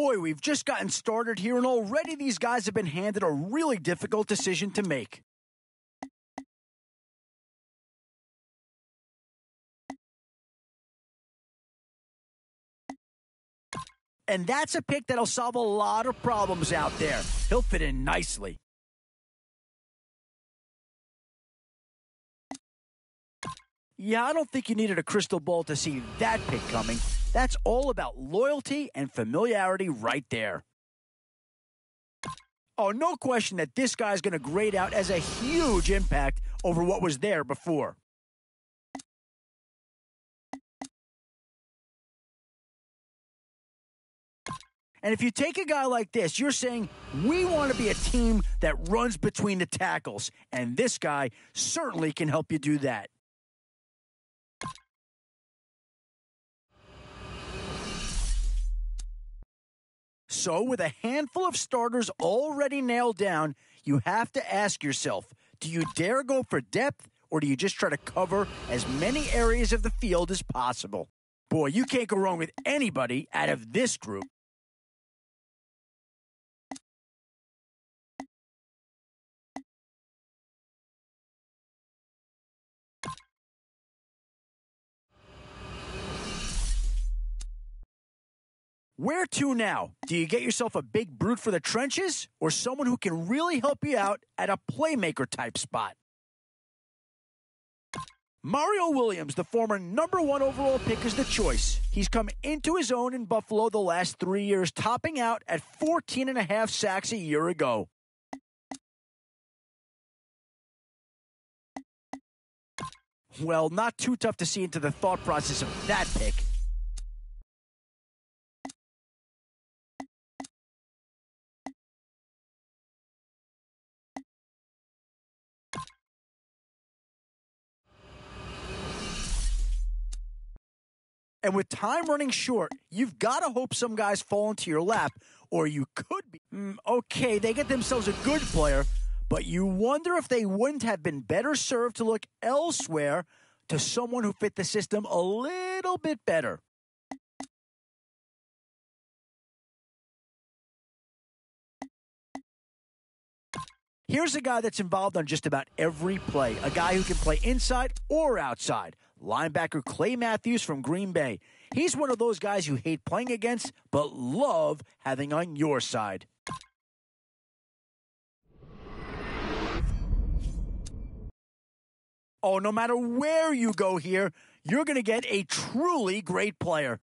Boy, we've just gotten started here, and already these guys have been handed a really difficult decision to make. And that's a pick that'll solve a lot of problems out there. He'll fit in nicely. Yeah, I don't think you needed a crystal ball to see that pick coming. That's all about loyalty and familiarity right there. Oh, no question that this guy's going to grade out as a huge impact over what was there before. And if you take a guy like this, you're saying, we want to be a team that runs between the tackles. And this guy certainly can help you do that. So with a handful of starters already nailed down, you have to ask yourself, do you dare go for depth, or do you just try to cover as many areas of the field as possible? Boy, you can't go wrong with anybody out of this group. Where to now? Do you get yourself a big brute for the trenches, or someone who can really help you out at a playmaker type spot? Mario Williams, the former #1 overall pick, is the choice. He's come into his own in Buffalo the last 3 years, topping out at 14.5 sacks a year ago. Well, not too tough to see into the thought process of that pick. And with time running short, you've got to hope some guys fall into your lap, or you could be. Okay, they get themselves a good player, but you wonder if they wouldn't have been better served to look elsewhere to someone who fit the system a little bit better. Here's a guy that's involved on just about every play, a guy who can play inside or outside. Linebacker Clay Matthews from Green Bay. He's one of those guys you hate playing against, but love having on your side. Oh, no matter where you go here, you're going to get a truly great player.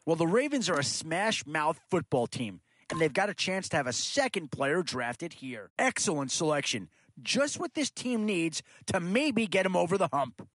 Well, the Ravens are a smash-mouth football team, and they've got a chance to have a second player drafted here. Excellent selection. Just what this team needs to maybe get him over the hump.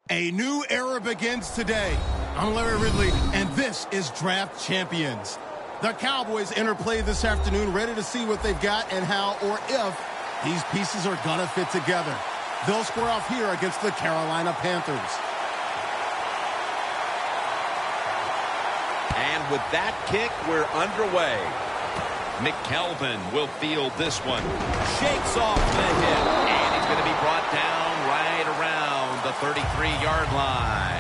A new era begins today. I'm Larry Ridley, and this is Draft Champions. The Cowboys enter play this afternoon, ready to see what they've got and how or if these pieces are going to fit together. They'll square off here against the Carolina Panthers. And with that kick, we're underway. McKelvin will field this one. Shakes off the hit, and he's going to be brought down right around the 33-yard line.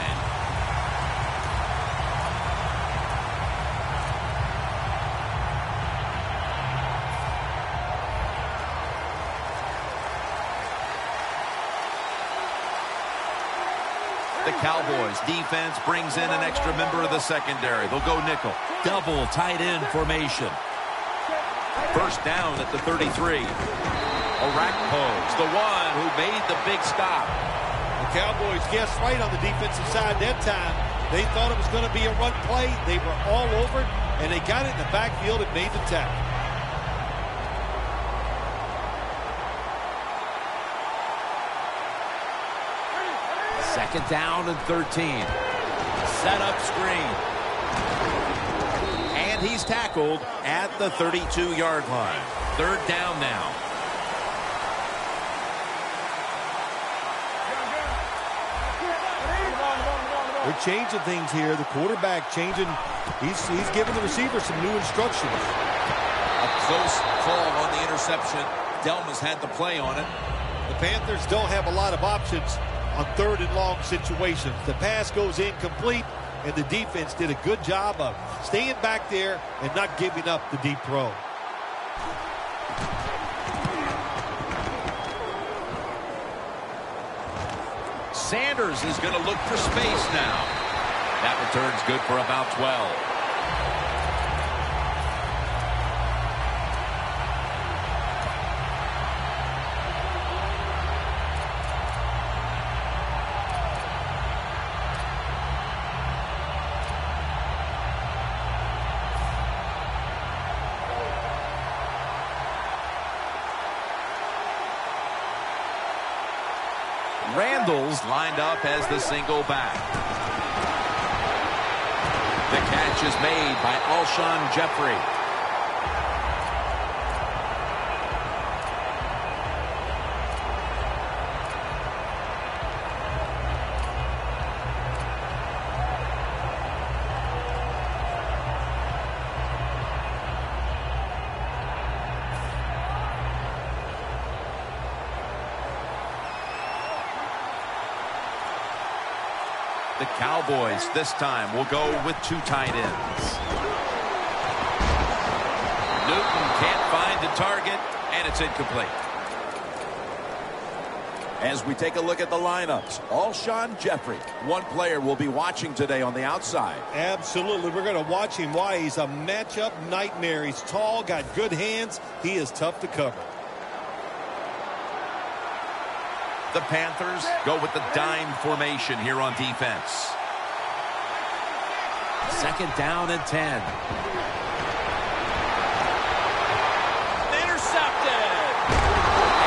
The Cowboys defense brings in an extra member of the secondary. They'll go nickel. Double tight end formation. First down at the 33. Orakpo's the one who made the big stop. The Cowboys guessed right on the defensive side that time. They thought it was going to be a run play. They were all over it, and they got it in the backfield and made the tackle. Second down and 13. Set up screen. And he's tackled at the 32-yard line. Third down now. They're changing things here. The quarterback changing. He's giving the receiver some new instructions. A close call on the interception. Delmas had the play on it. The Panthers don't have a lot of options on third and long situations. The pass goes incomplete, and the defense did a good job of staying back there and not giving up the deep throw. Sanders is going to look for space now. That return's good for about 12. Randall's lined up as the single back. The catch is made by Alshon Jeffrey. The Cowboys this time will go with two tight ends. Newton can't find the target, and it's incomplete. As we take a look at the lineups, Alshon Jeffrey, one player we'll be watching today on the outside. Absolutely. We're going to watch him. Why? He's a matchup nightmare. He's tall, got good hands. He is tough to cover. The Panthers go with the dime formation here on defense. Second down and 10. Intercepted!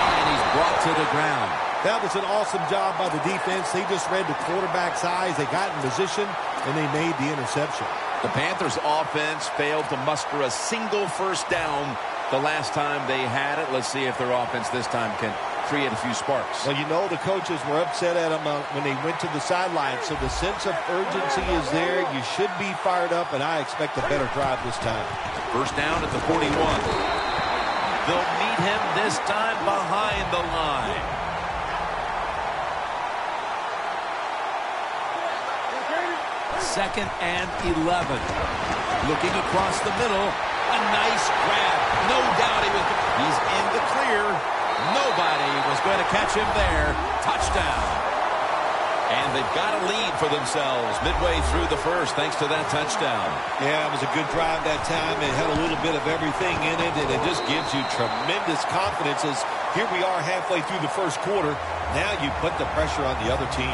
And he's brought to the ground. That was an awesome job by the defense. They just read the quarterback's eyes. They got in position, and they made the interception. The Panthers offense failed to muster a single first down the last time they had it. Let's see if their offense this time can create a few sparks. Well, you know, the coaches were upset at them when they went to the sideline, so the sense of urgency is there. You should be fired up, and I expect a better drive this time. First down at the 41. They'll meet him this time behind the line. Second and 11. Looking across the middle. A nice grab. No doubt he's in the clear. Nobody was going to catch him there. Touchdown. And they've got a lead for themselves midway through the first thanks to that touchdown. Yeah, it was a good drive that time. It had a little bit of everything in it, and it just gives you tremendous confidence as here we are halfway through the first quarter. Now you put the pressure on the other team.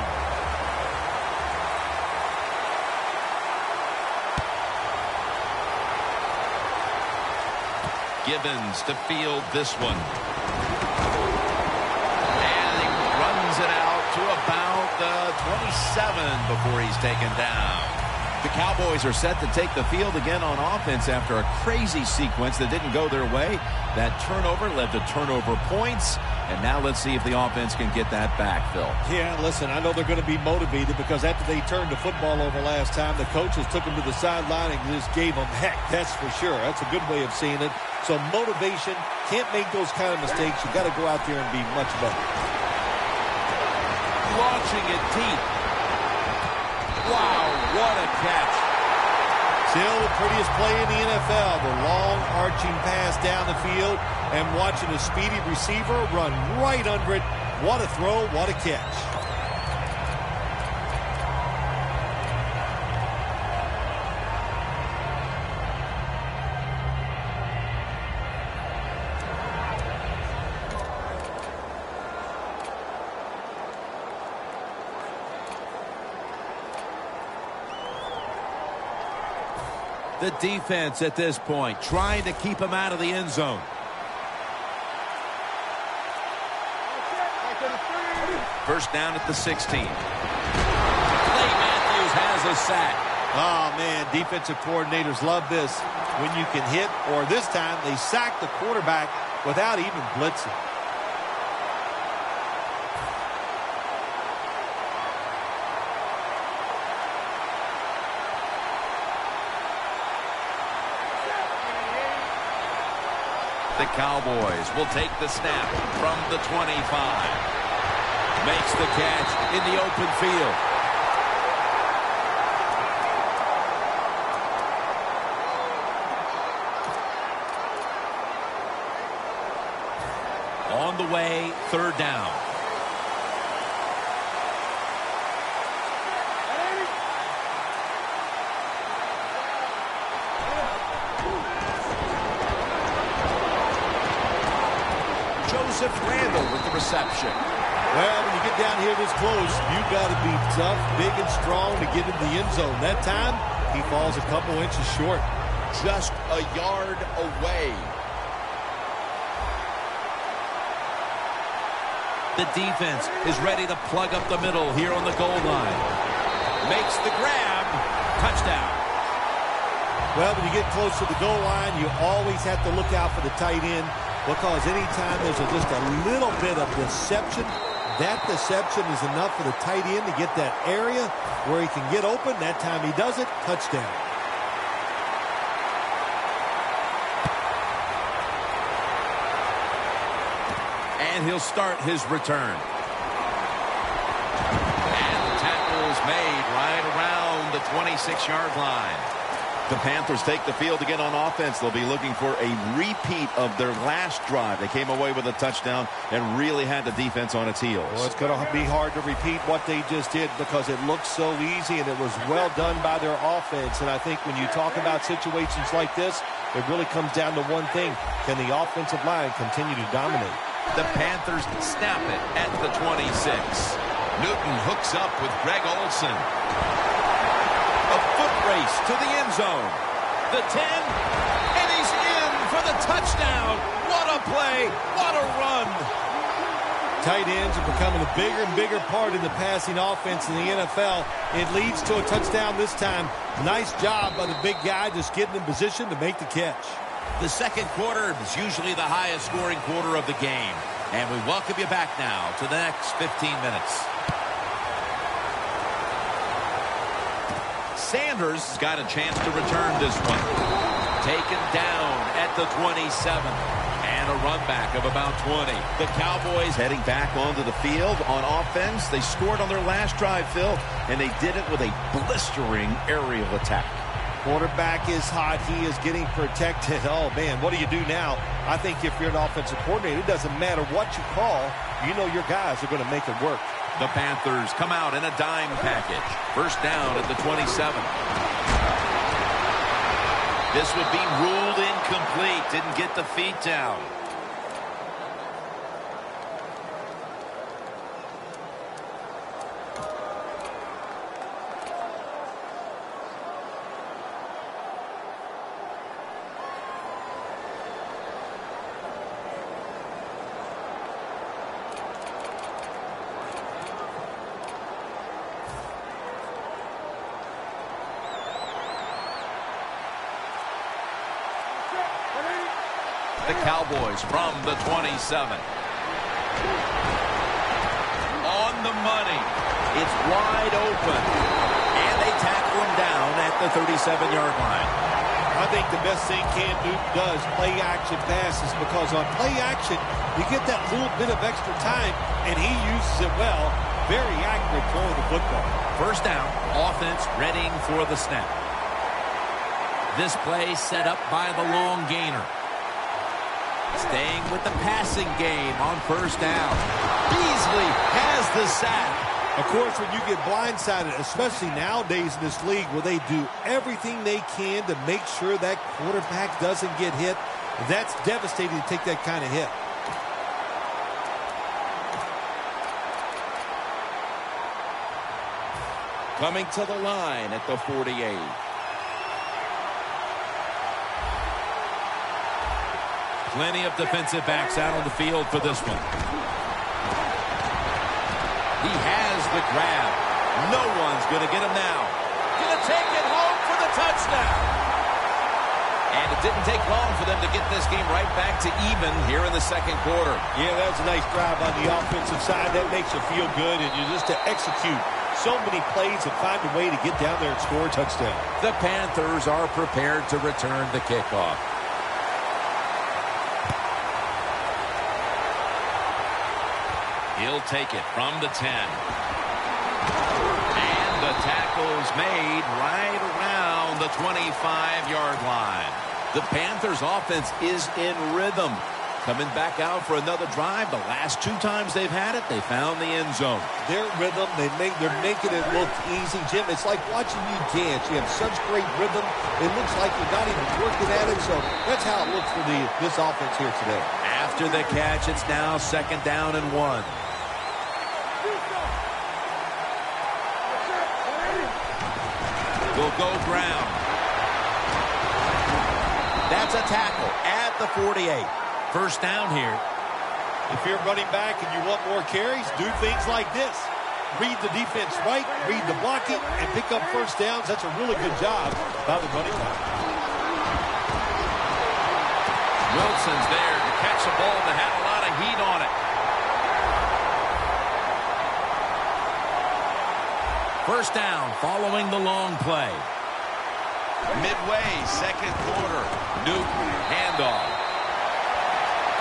Gibbons to field this one. And he runs it out to about the 27 before he's taken down. The Cowboys are set to take the field again on offense after a crazy sequence that didn't go their way. That turnover led to turnover points. And now let's see if the offense can get that back, Phil. Yeah, listen, I know they're going to be motivated because after they turned the football over last time, the coaches took them to the sideline and just gave them heck. That's for sure. That's a good way of seeing it. So motivation, can't make those kind of mistakes. You got to go out there and be much better. Launching it deep. Wow, what a catch. Still the prettiest play in the NFL, the long arching pass down the field and watching a speedy receiver run right under it. What a throw, what a catch. The defense at this point trying to keep him out of the end zone. First down at the 16. Clay Matthews has a sack. Oh, man, defensive coordinators love this. When you can hit, or this time they sack the quarterback without even blitzing. The Cowboys will take the snap from the 25. Makes the catch in the open field. On the way, third down. Joseph Randall with the reception. Well, when you get down here this close, you've got to be tough, big, and strong to get into the end zone. That time, he falls a couple inches short. Just a yard away. The defense is ready to plug up the middle here on the goal line. Makes the grab. Touchdown. Well, when you get close to the goal line, you always have to look out for the tight end because anytime there's just a little bit of deception, that deception is enough for the tight end to get that area where he can get open. That time he does it. Touchdown. And he'll start his return. And the tackle's made right around the 26-yard line. The Panthers take the field again on offense. They'll be looking for a repeat of their last drive. They came away with a touchdown and really had the defense on its heels. Well, it's going to be hard to repeat what they just did because it looked so easy and it was well done by their offense. And I think when you talk about situations like this, it really comes down to one thing. Can the offensive line continue to dominate? The Panthers snap it at the 26. Newton hooks up with Greg Olsen. A foot race to the end zone. The 10, and he's in for the touchdown. What a play. What a run. Tight ends are becoming a bigger and bigger part of the passing offense in the NFL. It leads to a touchdown this time. Nice job by the big guy just getting in position to make the catch. The second quarter is usually the highest scoring quarter of the game. And we welcome you back now to the next 15 minutes. Sanders has got a chance to return this one. Taken down at the 27. And a run back of about 20. The Cowboys heading back onto the field on offense. They scored on their last drive, Phil, and they did it with a blistering aerial attack. Quarterback is hot. He is getting protected. Oh, man, what do you do now? I think if you're an offensive coordinator, it doesn't matter what you call. You know your guys are going to make it work. The Panthers come out in a dime package. First down at the 27. This would be ruled incomplete. Didn't get the feet down. the Cowboys from the 27. On the money. It's wide open. And they tackle him down at the 37-yard line. I think the best thing Cam Newton does, play action passes, because on play action, you get that little bit of extra time, and he uses it well. Very accurate throwing the football. First down, offense readying for the snap. This play set up by the long gainer. Staying with the passing game on first down. Beasley has the sack. Of course, when you get blindsided, especially nowadays in this league where they do everything they can to make sure that quarterback doesn't get hit, that's devastating to take that kind of hit. Coming to the line at the 48. Plenty of defensive backs out on the field for this one. He has the grab. No one's going to get him now. Going to take it home for the touchdown. And it didn't take long for them to get this game right back to even here in the second quarter. Yeah, that was a nice drive on the offensive side. That makes you feel good, and you just to execute so many plays and find a way to get down there and score a touchdown. The Panthers are prepared to return the kickoff. He'll take it from the 10. And the tackle's made right around the 25-yard line. The Panthers' offense is in rhythm. Coming back out for another drive. The last two times they've had it, they found the end zone. Their rhythm, they're making it look easy, Jim. It's like watching you dance. You have such great rhythm. It looks like you're not even working at it. So that's how it looks for this offense here today. After the catch, it's now second down and 1. Will go ground. That's a tackle at the 48. First down here. If you're running back and you want more carries, do things like this. Read the defense right, read the blocking, and pick up first downs. That's a really good job by the running back. Wilson's there to catch a ball that had a lot of heat on it. First down following the long play. Midway, second quarter. Newton, handoff.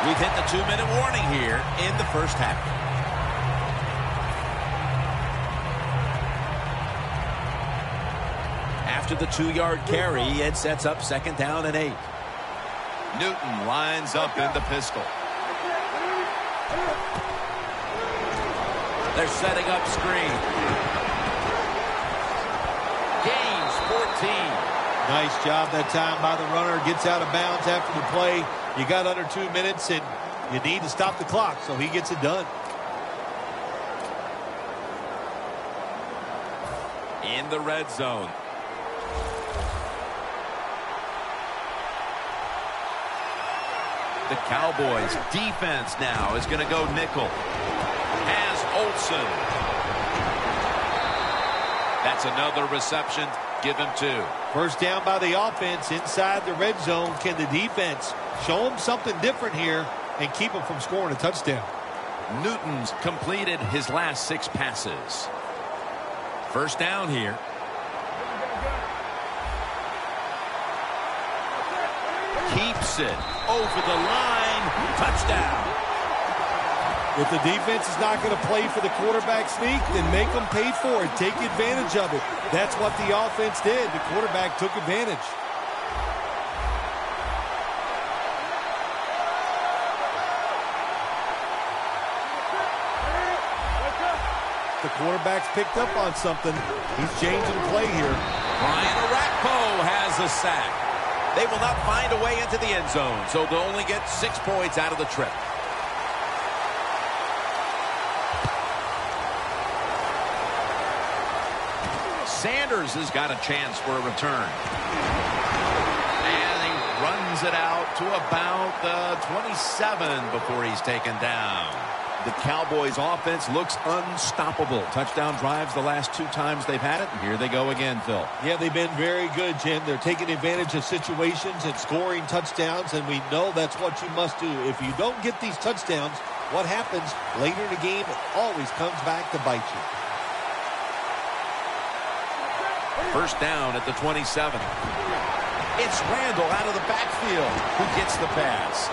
We've hit the 2-minute warning here in the first half. After the 2-yard carry, it sets up second down and 8. Newton lines up in the pistol. They're setting up screen. Gains 14. Nice job that time by the runner. Gets out of bounds after the play. You got under 2 minutes, and you need to stop the clock, so he gets it done. In the red zone. The Cowboys defense now is going to go nickel. Has Olsen. That's another reception. Give him 2. First down by the offense inside the red zone. Can the defense show them something different here and keep them from scoring a touchdown? Newton's completed his last 6 passes. First down here. Keeps it over the line. Touchdown. If the defense is not going to play for the quarterback sneak, then make them pay for it. Take advantage of it. That's what the offense did. The quarterback took advantage. The quarterback's picked up on something. He's changing the play here. Brian Orakpo has a sack. They will not find a way into the end zone, so they'll only get 6 points out of the trip. Sanders has got a chance for a return. And he runs it out to about the 27 before he's taken down. The Cowboys offense looks unstoppable. Touchdown drives the last 2 times they've had it. And here they go again, Phil. Yeah, they've been very good, Jim. They're taking advantage of situations and scoring touchdowns, and we know that's what you must do. If you don't get these touchdowns, what happens later in the game always comes back to bite you. First down at the 27. It's Randall out of the backfield who gets the pass.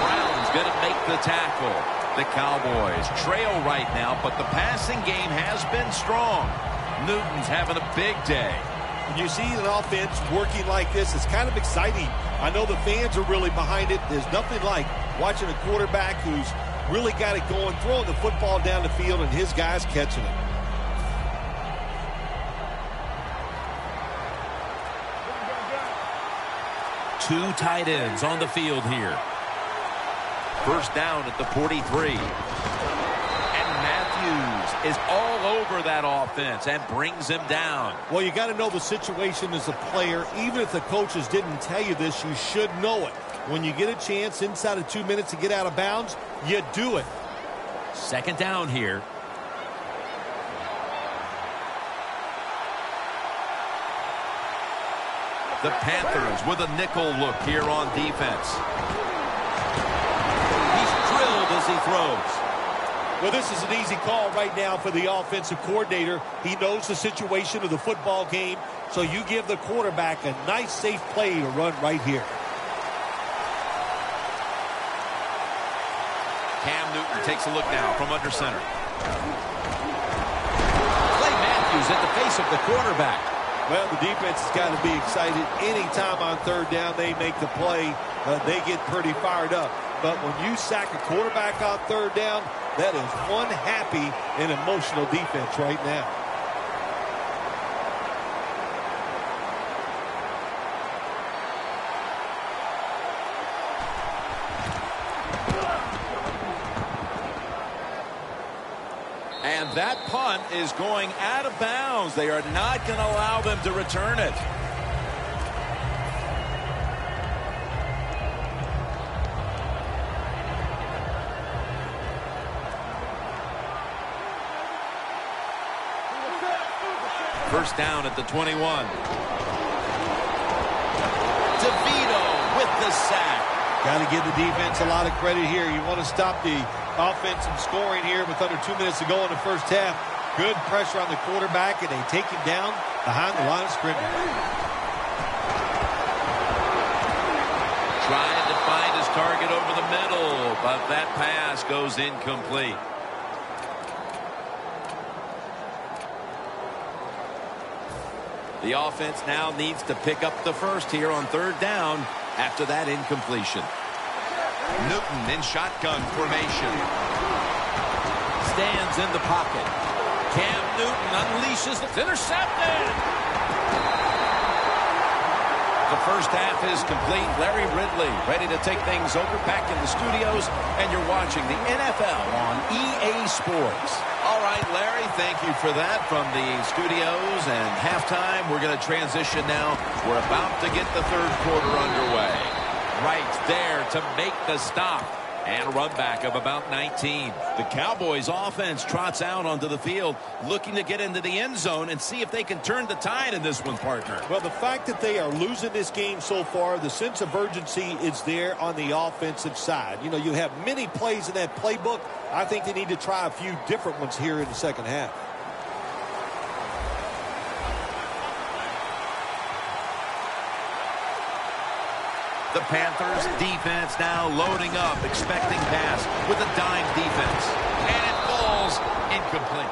Brown's going to make the tackle. The Cowboys trail right now, but the passing game has been strong. Newton's having a big day. When you see an offense working like this, it's kind of exciting. I know the fans are really behind it. There's nothing like watching a quarterback who's really got it going, throwing the football down the field, and his guys catching it. Two tight ends on the field here. First down at the 43. And Matthews is all over that offense and brings him down. Well, you got to know the situation as a player. Even if the coaches didn't tell you this, you should know it. When you get a chance inside of 2 minutes to get out of bounds, you do it. Second down here. The Panthers with a nickel look here on defense. He's drilled as he throws. Well, this is an easy call right now for the offensive coordinator. He knows the situation of the football game, so you give the quarterback a nice, safe play to run right here. Cam Newton takes a look now from under center. Clay Matthews at the face of the quarterback. Well, the defense has got to be excited. Anytime on third down they make the play, they get pretty fired up. But when you sack a quarterback on third down, that is one happy and emotional defense right now. And that punt is going out of bounds. They are not going to allow them to return it. First down at the 21. DeVito with the sack. Got to give the defense a lot of credit here. You want to stop the offense from scoring here with under 2 minutes to go in the first half. Good pressure on the quarterback, and they take him down behind the line of scrimmage. Trying to find his target over the middle, but that pass goes incomplete. The offense now needs to pick up the first here on third down after that incompletion. Newton in shotgun formation. Stands in the pocket. Cam Newton unleashes. It's intercepted. The first half is complete. Larry Ridley ready to take things over back in the studios. And you're watching the NFL on EA Sports. All right, Larry, thank you for that from the studios. And halftime, we're going to transition now. We're about to get the third quarter underway. Right there to make the stop. And a run back of about 19. The Cowboys offense trots out onto the field looking to get into the end zone and see if they can turn the tide in this one, partner. Well, the fact that they are losing this game so far, the sense of urgency is there on the offensive side. You know, you have many plays in that playbook. I think they need to try a few different ones here in the second half. The Panthers defense now loading up, expecting pass with a dime defense. And it falls incomplete.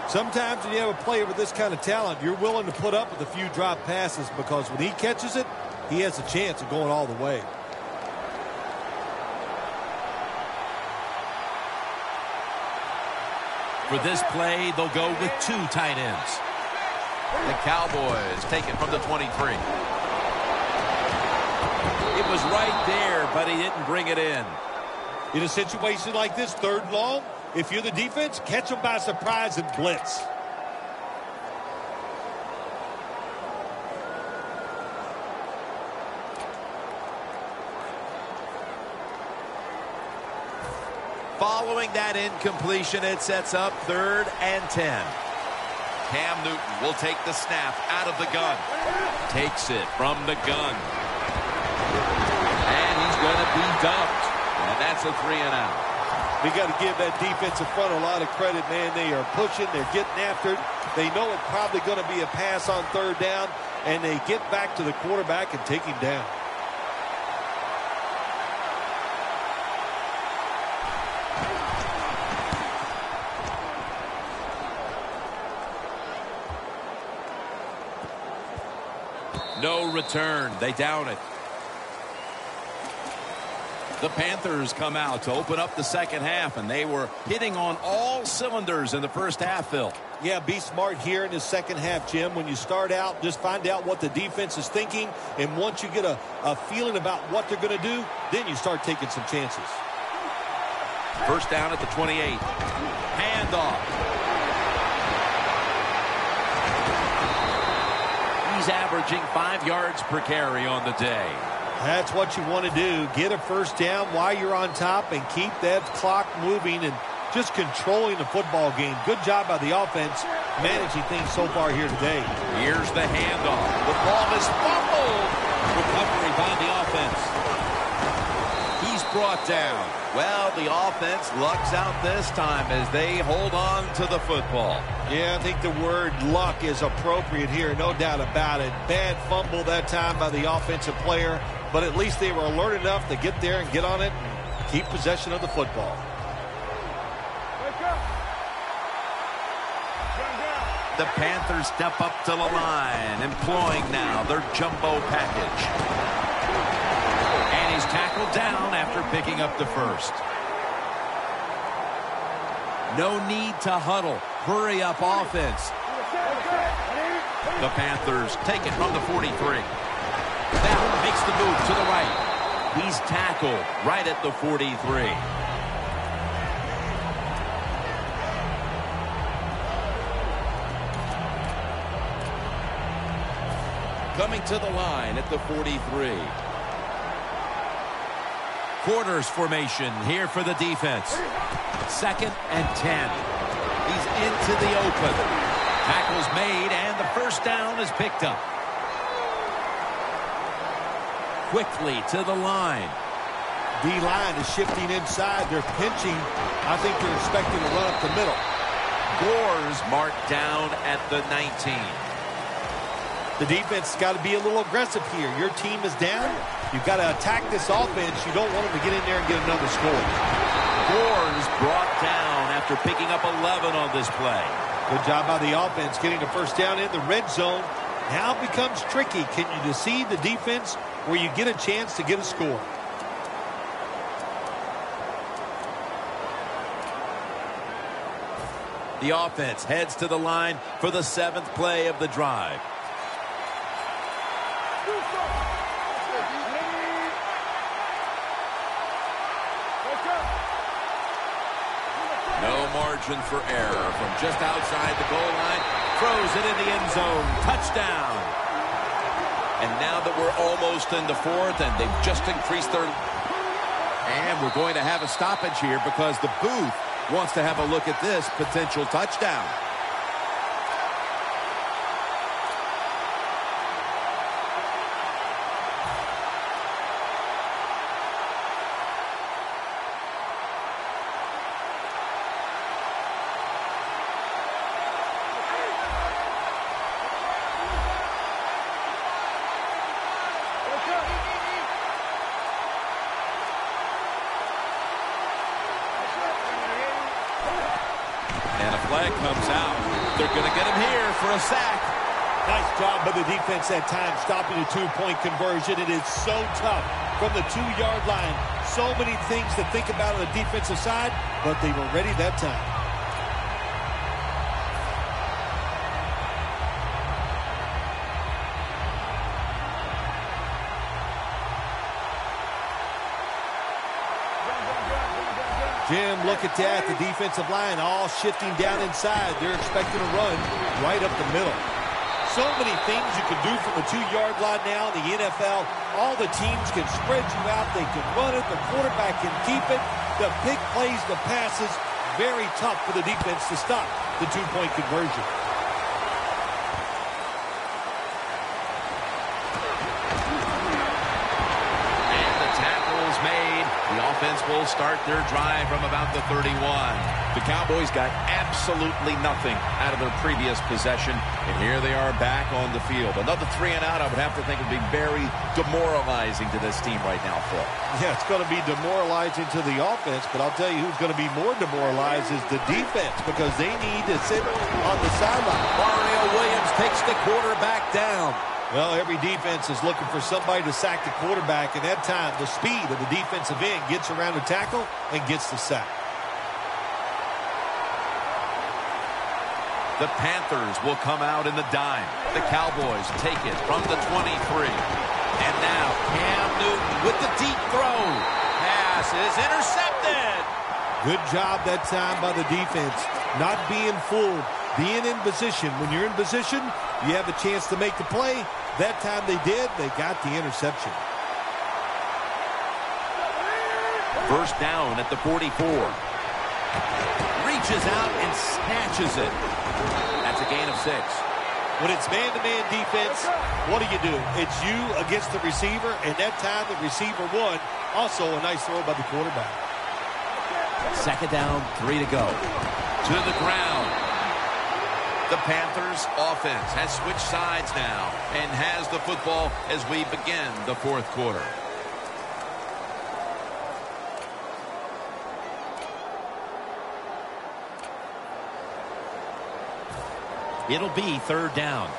Sometimes when you have a player with this kind of talent, you're willing to put up with a few drop passes because when he catches it, he has a chance of going all the way. For this play, they'll go with two tight ends. The Cowboys take it from the 23. It was right there, but he didn't bring it in. In a situation like this, third and long, if you're the defense, catch them by surprise and blitz. Following that incompletion, it sets up 3rd and 10. Cam Newton will take the snap out of the gun. Takes it from the gun. And he's going to be dumped. And that's a 3-and-out. We got to give that defensive front a lot of credit, man. They are pushing. They're getting after it. They know it's probably going to be a pass on 3rd down, and they get back to the quarterback and take him down. No return. They down it. The Panthers come out to open up the second half, and they were hitting on all cylinders in the first half, Phil. Yeah, be smart here in the second half, Jim. When you start out, just find out what the defense is thinking, and once you get a feeling about what they're going to do, then you start taking some chances. First down at the 28. Handoff. He's averaging 5 yards per carry on the day. That's what you want to do. Get a first down while you're on top and keep that clock moving and just controlling the football game. Good job by the offense managing things so far here today. Here's the handoff. The ball is fumbled. Recovery by the offense. He's brought down. Well, the offense lucks out this time as they hold on to the football. Yeah, I think the word luck is appropriate here, no doubt about it. Bad fumble that time by the offensive player, but at least they were alert enough to get there and get on it and keep possession of the football. The Panthers step up to the line, employing now their jumbo package. And he's tackled down after picking up the first. No need to huddle. Hurry up offense. The Panthers take it from the 43. Now makes the move to the right. He's tackled right at the 43. Coming to the line at the 43. Quarters formation here for the defense. 2nd and 10. He's into the open. Tackle's made, and the first down is picked up. Quickly to the line. D-line is shifting inside. They're pinching. I think they're expecting to run up the middle. Gore's marked down at the 19. The defense has got to be a little aggressive here. Your team is down. You've got to attack this offense. You don't want them to get in there and get another score. Gore's brought down after picking up 11 on this play. Good job by the offense getting the first down in the red zone. Now it becomes tricky. Can you deceive the defense where you get a chance to get a score? The offense heads to the line for the 7th play of the drive. No margin for error from just outside the goal line. Throws it in the end zone. Touchdown. And now that we're almost in the 4th and they've just increased their... And we're going to have a stoppage here because the booth wants to have a look at this potential touchdown. Flag comes out. They're going to get him here for a sack. Nice job by the defense that time, stopping a 2-point conversion. It is so tough from the 2-yard line. So many things to think about on the defensive side, but they were ready that time. Jim, look at that. The defensive line all shifting down inside. They're expecting to run right up the middle. So many things you can do from the 2-yard line now in the NFL. All the teams can spread you out. They can run it. The quarterback can keep it. The big plays, the passes, very tough for the defense to stop the two-point conversion. The offense will start their drive from about the 31. The Cowboys got absolutely nothing out of their previous possession, and here they are back on the field. Another 3 and out, I would have to think, would be very demoralizing to this team right now, Phil. Yeah, it's going to be demoralizing to the offense, but I'll tell you who's going to be more demoralized is the defense, because they need to sit on the sideline. Mario Williams takes the quarterback down. Well, every defense is looking for somebody to sack the quarterback, and that time the speed of the defensive end gets around the tackle and gets the sack. The Panthers will come out in the dime. The Cowboys take it from the 23. And now Cam Newton with the deep throw. Pass is intercepted. Good job that time by the defense. Not being fooled. Being in position. When you're in position, you have a chance to make the play. That time they did. They got the interception. First down at the 44. Reaches out and snatches it. That's a gain of 6. When it's man-to-man defense, what do? It's you against the receiver, and that time the receiver won. Also a nice throw by the quarterback. Second down, 3 to go. To the ground. The Panthers offense has switched sides now and has the football as we begin the fourth quarter. It'll be third down.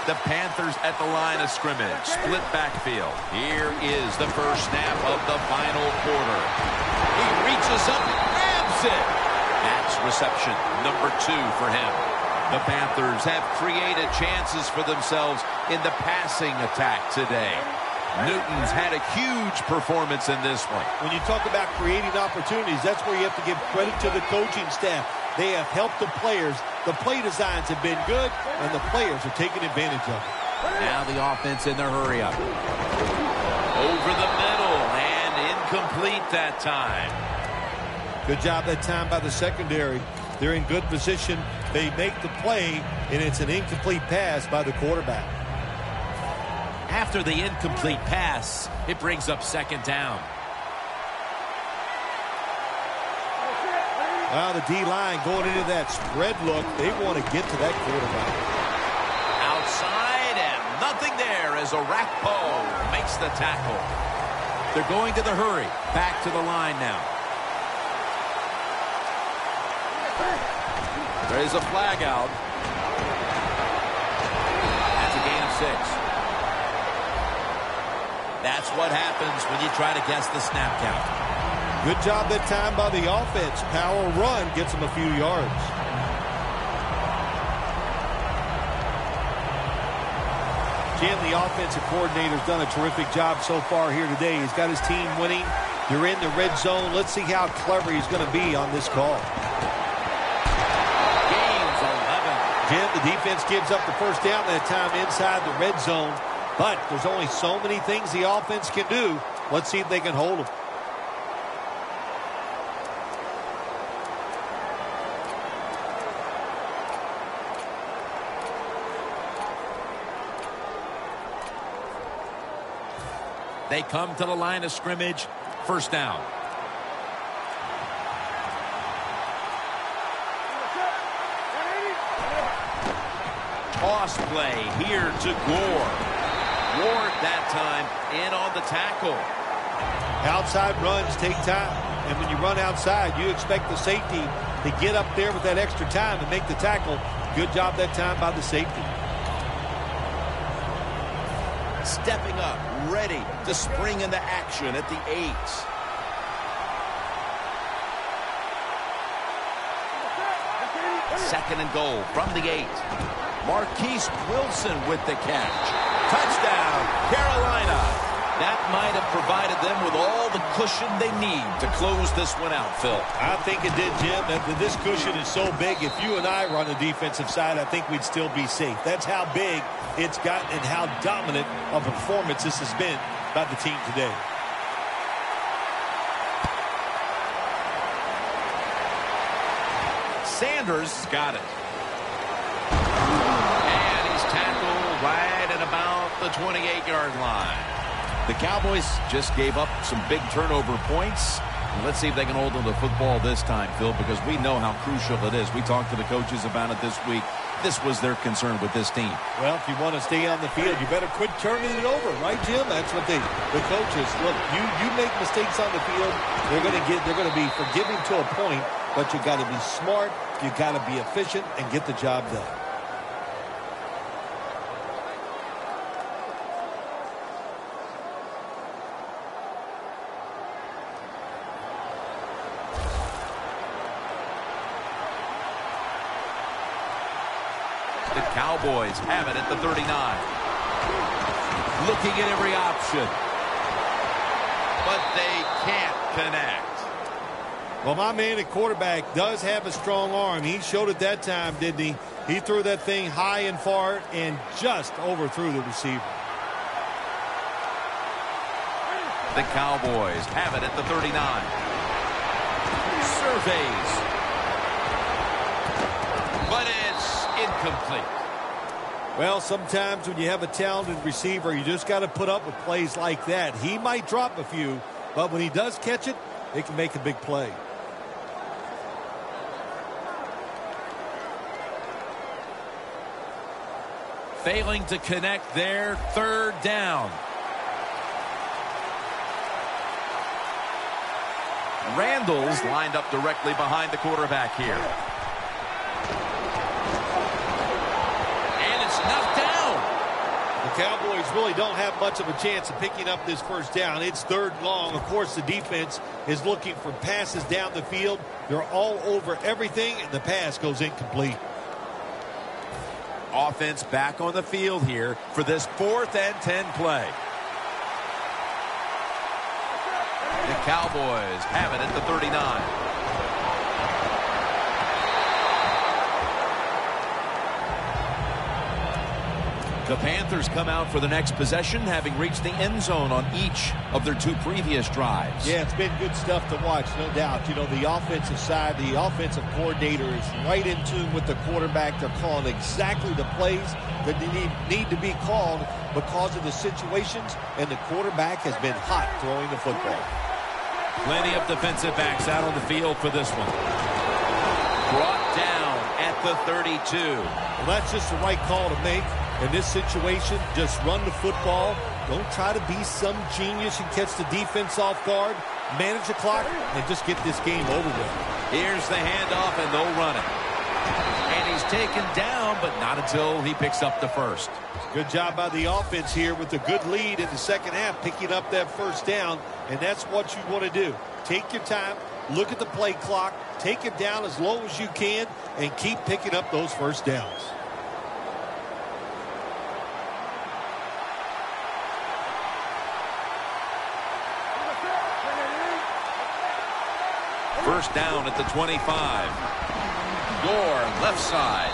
The Panthers at the line of scrimmage. Split backfield. Here is the first snap of the final quarter. He reaches up, grabs it. That's reception number 2 for him. The Panthers have created chances for themselves in the passing attack today. Newton's had a huge performance in this one. When you talk about creating opportunities, that's where you have to give credit to the coaching staff. They have helped the players. The play designs have been good, and the players are taking advantage of it. Now the offense in their hurry-up. Over the middle, and incomplete that time. Good job that time by the secondary. They're in good position. They make the play, and it's an incomplete pass by the quarterback. After the incomplete pass, it brings up second down. Well, the D-line going into that spread look. They want to get to that quarterback. Outside, and nothing there as Orakpo makes the tackle. They're going to the hurry. Back to the line now. There is a flag out. That's a gain of 6. That's what happens when you try to guess the snap count. Good job that time by the offense. Power run gets them a few yards. Jim, the offensive coordinator's done a terrific job so far here today. He's got his team winning. They're in the red zone. Let's see how clever he's going to be on this call. Gains 11. Jim, the defense gives up the first down that time inside the red zone. But there's only so many things the offense can do. Let's see if they can hold them. They come to the line of scrimmage. First down. Toss play here to Gore. Ward that time in on the tackle. Outside runs take time. And when you run outside, you expect the safety to get up there with that extra time and make the tackle. Good job that time by the safety. Stepping up, ready to spring into action at the 8. Second and goal from the 8. Marquise Wilson with the catch. Touchdown, Carolina. That might have provided them with all the cushion they need to close this one out, Phil. I think it did, Jim. This cushion is so big, if you and I were on the defensive side, I think we'd still be safe. That's how big it's gotten and how dominant a performance this has been by the team today. Sanders got it. And he's tackled right at about the 28-yard line. The Cowboys just gave up some big turnover points. Let's see if they can hold on to the football this time, Phil, because we know how crucial it is. We talked to the coaches about it this week. This was their concern with this team. Well, if you want to stay on the field, you better quit turning it over, right, Jim? That's what the coaches look. You make mistakes on the field, they're going to be forgiving to a point, but you got to be smart, you got to be efficient, and get the job done. The Cowboys have it at the 39. Looking at every option. But they can't connect. Well, my man at quarterback does have a strong arm. He showed it that time, didn't he? He threw that thing high and far and just overthrew the receiver. The Cowboys have it at the 39. Surveys. But it's incomplete. Well, sometimes when you have a talented receiver, you just got to put up with plays like that. He might drop a few, but when he does catch it, it can make a big play. Failing to connect there, third down. Randall's lined up directly behind the quarterback here. And it's knocked down. The Cowboys really don't have much of a chance of picking up this first down. It's third and long. Of course, the defense is looking for passes down the field. They're all over everything, and the pass goes incomplete. Offense back on the field here for this 4th and 10 play. The Cowboys have it at the 39. The Panthers come out for the next possession, having reached the end zone on each of their 2 previous drives. Yeah, it's been good stuff to watch, no doubt. You know, the offensive side, the offensive coordinator is right in tune with the quarterback. They're calling exactly the plays that they need to be called because of the situations, and the quarterback has been hot throwing the football. Plenty of defensive backs out on the field for this one. Brought down at the 32. Well, that's just the right call to make. In this situation, just run the football. Don't try to be some genius and catch the defense off guard. Manage the clock and just get this game over with. Here's the handoff, and they'll run it. And he's taken down, but not until he picks up the first. Good job by the offense here with a good lead in the second half, picking up that first down, and that's what you want to do. Take your time, look at the play clock, take it down as low as you can, and keep picking up those first downs. First down at the 25. Gore, left side.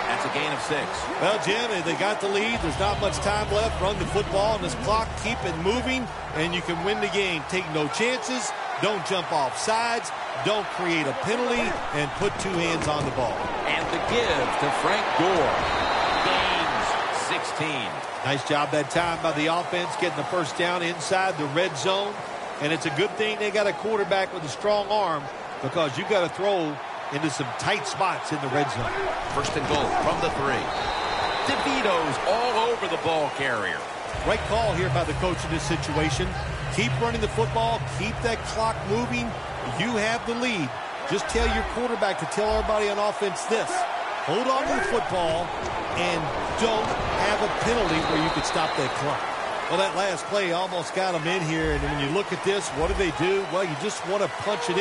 That's a gain of 6. Well, Jim, they got the lead. There's not much time left. Run the football on this clock. Keep it moving, and you can win the game. Take no chances. Don't jump off sides. Don't create a penalty, and put 2 hands on the ball. And the give to Frank Gore. Gains 16. Nice job that time by the offense, getting the first down inside the red zone. And it's a good thing they got a quarterback with a strong arm, because you got to throw into some tight spots in the red zone. First and goal from the 3. DeVito's all over the ball carrier. Right call here by the coach in this situation. Keep running the football. Keep that clock moving. You have the lead. Just tell your quarterback to tell everybody on offense this. Hold on to the football and don't have a penalty where you could stop that clock. Well, that last play almost got them in here, and when you look at this, what do? Well, you just want to punch it in.